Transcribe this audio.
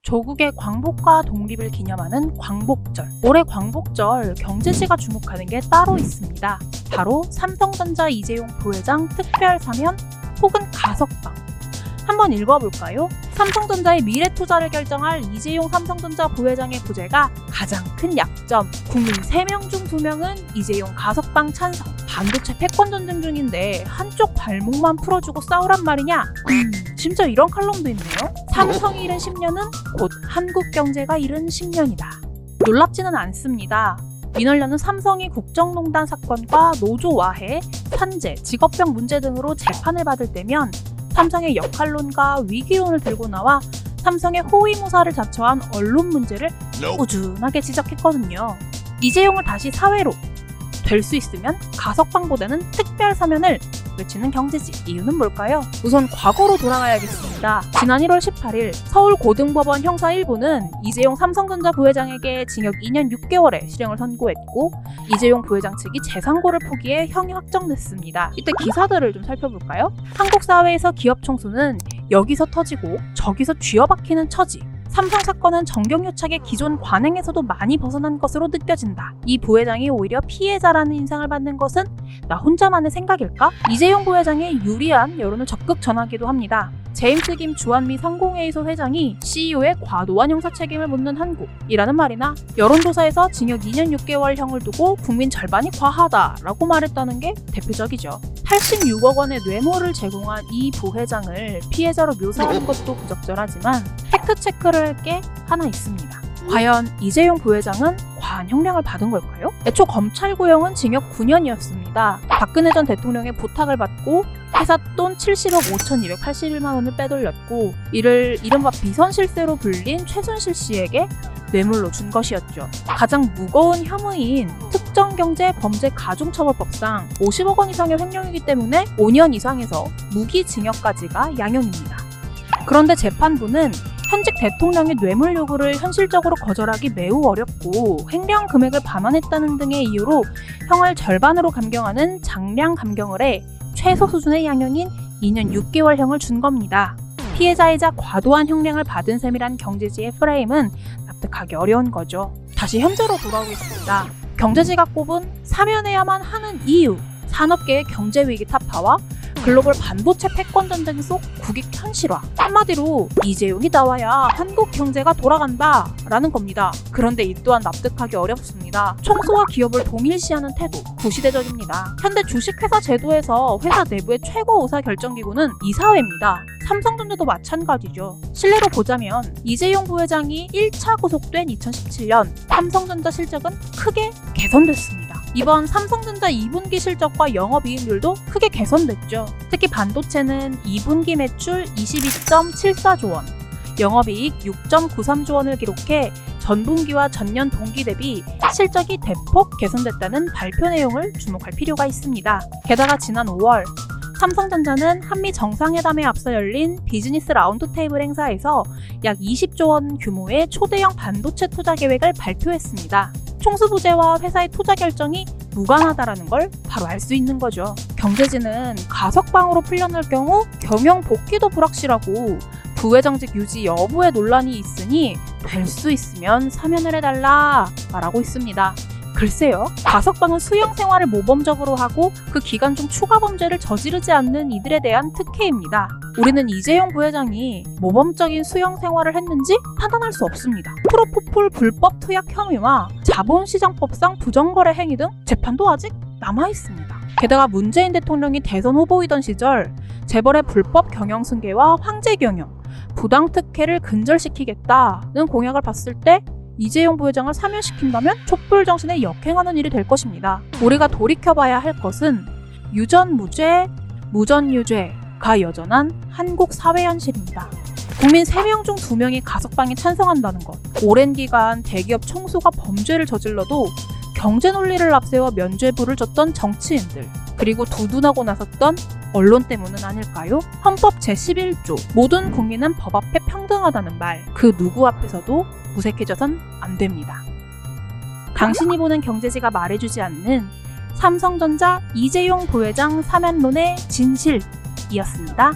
조국의 광복과 독립을 기념하는 광복절. 올해 광복절 경제지가 주목하는 게 따로 있습니다. 바로 삼성전자 이재용 부회장 특별 사면 혹은 가석방. 한번 읽어볼까요? 삼성전자의 미래 투자를 결정할 이재용 삼성전자 부회장의 부재가 가장 큰 약점. 국민 3명 중 2명은 이재용 가석방 찬성. 반도체 패권 전쟁 중인데 한쪽 발목만 풀어주고 싸우란 말이냐? 진짜 이런 칼럼도 있네요. 삼성이 잃은 10년은 곧 한국 경제가 잃은 10년이다. 놀랍지는 않습니다. 민원련은 삼성이 국정농단 사건과 노조와해, 산재, 직업병 문제 등으로 재판을 받을 때면 삼성의 역할론과 위기론을 들고 나와 삼성의 호위무사를 자처한 언론 문제를 꾸준하게 지적했거든요. 이재용을 다시 사회로 될 수 있으면 가석방보다는 특별 사면을 외치는 경제지. 이유는 뭘까요? 우선 과거로 돌아가야겠습니다. 지난 1월 18일 서울고등법원 형사 1부는 이재용 삼성전자 부회장에게 징역 2년 6개월의 실형을 선고했고, 이재용 부회장 측이 재상고를 포기해 형이 확정됐습니다. 이때 기사들을 좀 살펴볼까요? 한국 사회에서 기업 총수는 여기서 터지고 저기서 쥐어박히는 처지. 삼성 사건은 정경유착의 기존 관행에서도 많이 벗어난 것으로 느껴진다. 이 부회장이 오히려 피해자라는 인상을 받는 것은 나 혼자만의 생각일까? 이재용 부회장의 유리한 여론을 적극 전하기도 합니다. 제임스 김 주한미 상공회의소 회장이 CEO의 과도한 형사 책임을 묻는 한국이라는 말이나, 여론조사에서 징역 2년 6개월형을 두고 국민 절반이 과하다라고 말했다는 게 대표적이죠. 86억 원의 뇌물을 제공한 이 부회장을 피해자로 묘사하는 것도 부적절하지만 팩트체크를 할 게 하나 있습니다. 과연 이재용 부회장은 과한 형량을 받은 걸까요? 애초 검찰 구형은 징역 9년이었습니다. 박근혜 전 대통령의 부탁을 받고 회사 돈 70억 5,281만 원을 빼돌렸고, 이를 이른바 비선실세로 불린 최순실 씨에게 뇌물로 준 것이었죠. 가장 무거운 혐의인 특정경제범죄가중처벌법상 50억 원 이상의 횡령이기 때문에 5년 이상에서 무기징역까지가 양형입니다. 그런데 재판부는 현직 대통령의 뇌물 요구를 현실적으로 거절하기 매우 어렵고 횡령 금액을 반환했다는 등의 이유로 형을 절반으로 감경하는 장량 감경을 해 최소 수준의 양형인 2년 6개월형을 준 겁니다. 피해자이자 과도한 형량을 받은 셈이란 경제지의 프레임은 납득하기 어려운 거죠. 다시 현재로 돌아오겠습니다. 경제지가 꼽은 사면해야만 하는 이유, 산업계의 경제위기 타파와 글로벌 반도체 패권 전쟁 속 국익 현실화. 한마디로 이재용이 나와야 한국 경제가 돌아간다 라는 겁니다. 그런데 이 또한 납득하기 어렵습니다. 총수와 기업을 동일시하는 태도, 구시대적입니다. 현대 주식회사 제도에서 회사 내부의 최고 의사 결정기구는 이사회입니다. 삼성전자도 마찬가지죠. 실례로 보자면 이재용 부회장이 1차 구속된 2017년 삼성전자 실적은 크게 개선됐습니다. 이번 삼성전자 2분기 실적과 영업이익률도 크게 개선됐죠. 특히 반도체는 2분기 매출 22.74조 원, 영업이익 6.93조 원을 기록해 전분기와 전년 동기 대비 실적이 대폭 개선됐다는 발표 내용을 주목할 필요가 있습니다. 게다가 지난 5월 삼성전자는 한미 정상회담에 앞서 열린 비즈니스 라운드 테이블 행사에서 약 20조 원 규모의 초대형 반도체 투자 계획을 발표했습니다. 총수부재와 회사의 투자 결정이 무관하다라는 걸 바로 알 수 있는 거죠. 경제지는 가석방으로 풀려날 경우 경영 복귀도 불확실하고 부회장직 유지 여부에 논란이 있으니 될 수 있으면 사면을 해달라 말하고 있습니다. 글쎄요, 가석방은 수용 생활을 모범적으로 하고 그 기간 중 추가 범죄를 저지르지 않는 이들에 대한 특혜입니다. 우리는 이재용 부회장이 모범적인 수용 생활을 했는지 판단할 수 없습니다. 프로포폴 불법 투약 혐의와 자본시장법상 부정거래 행위 등 재판도 아직 남아있습니다. 게다가 문재인 대통령이 대선 후보이던 시절 재벌의 불법 경영 승계와 황제 경영, 부당 특혜를 근절시키겠다는 공약을 봤을 때 이재용 부회장을 사면시킨다면 촛불 정신에 역행하는 일이 될 것입니다. 우리가 돌이켜봐야 할 것은 유전무죄, 무전유죄가 여전한 한국 사회 현실입니다. 국민 3명 중 2명이 가석방에 찬성한다는 것, 오랜 기간 대기업 총수가 범죄를 저질러도 경제 논리를 앞세워 면죄부를 줬던 정치인들, 그리고 두둔하고 나섰던 언론 때문은 아닐까요? 헌법 제11조 모든 국민은 법 앞에 평등하다는 말, 그 누구 앞에서도 무색해져선 안 됩니다. 당신이 보는 경제지가 말해주지 않는 삼성전자 이재용 부회장 사면론의 진실이었습니다.